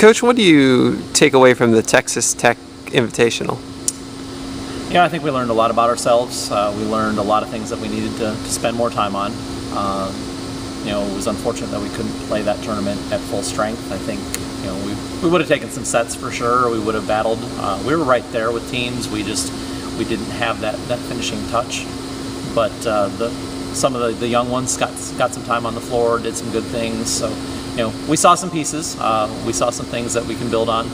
Coach, what do you take away from the Texas Tech Invitational? Yeah, I think we learned a lot about ourselves. We learned a lot of things that we needed to spend more time on. It was unfortunate that we couldn't play that tournament at full strength. I think we would have taken some sets for sure. We would have battled. We were right there with teams. We didn't have that finishing touch. But some of the young ones got some time on the floor, did some good things. So we saw some pieces. We saw some things that we can build on.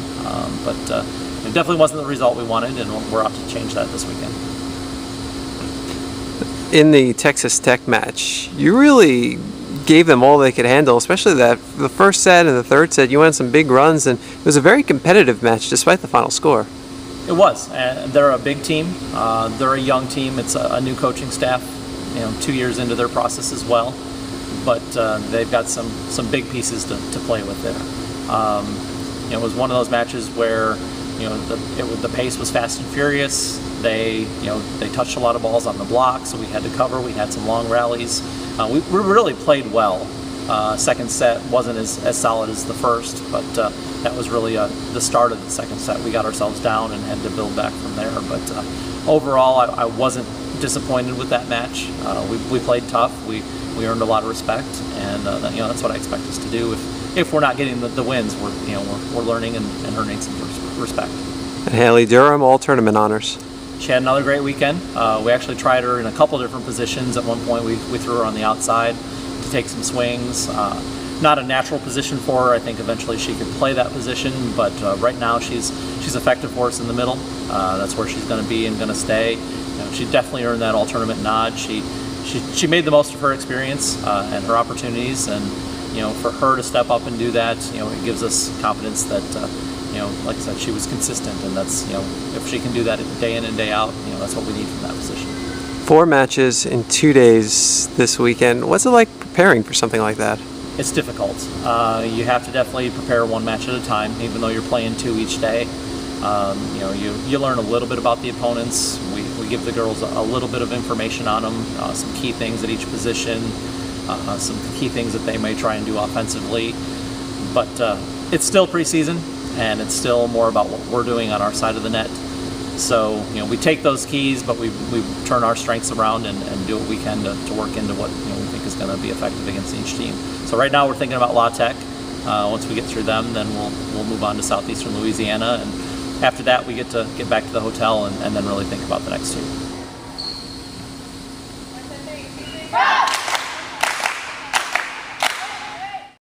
But it definitely wasn't the result we wanted, and we're out to change that this weekend. In the Texas Tech match, you really gave them all they could handle, especially the first set and the third set. You went on some big runs, and it was a very competitive match despite the final score. It was. They're a big team. They're a young team. It's a new coaching staff, 2 years into their process as well. But they've got some big pieces to play with there. It was one of those matches where the pace was fast and furious. They touched a lot of balls on the block, so we had to cover. We had some long rallies. We really played well. Second set wasn't as solid as the first, but that was really the start of the second set. We got ourselves down and had to build back from there. But overall, I wasn't disappointed with that match. We played tough. We earned a lot of respect, and that's what I expect us to do. If we're not getting the wins, we're learning and earning some respect. And Haley Durham, all tournament honors. She had another great weekend. We actually tried her in a couple different positions. At one point, we threw her on the outside to take some swings. Not a natural position for her. I think eventually she could play that position, but right now she's effective for us in the middle. That's where she's going to be and going to stay. She definitely earned that all-tournament nod. She made the most of her experience and her opportunities, and for her to step up and do that, it gives us confidence that like I said, she was consistent, and that's if she can do that day in and day out, that's what we need from that position. 4 matches in 2 days this weekend. What's it like preparing for something like that? It's difficult. You have to definitely prepare one match at a time, even though you're playing 2 each day. You learn a little bit about the opponents. We give the girls a little bit of information on them, some key things at each position, some key things that they may try and do offensively. But it's still preseason, and it's still more about what we're doing on our side of the net. So we take those keys, but we turn our strengths around and do what we can to work into what we think is going to be effective against each team. So right now we're thinking about La Tech. Once we get through them, then we'll move on to Southeastern Louisiana, and after that we get back to the hotel and then really think about the next 2.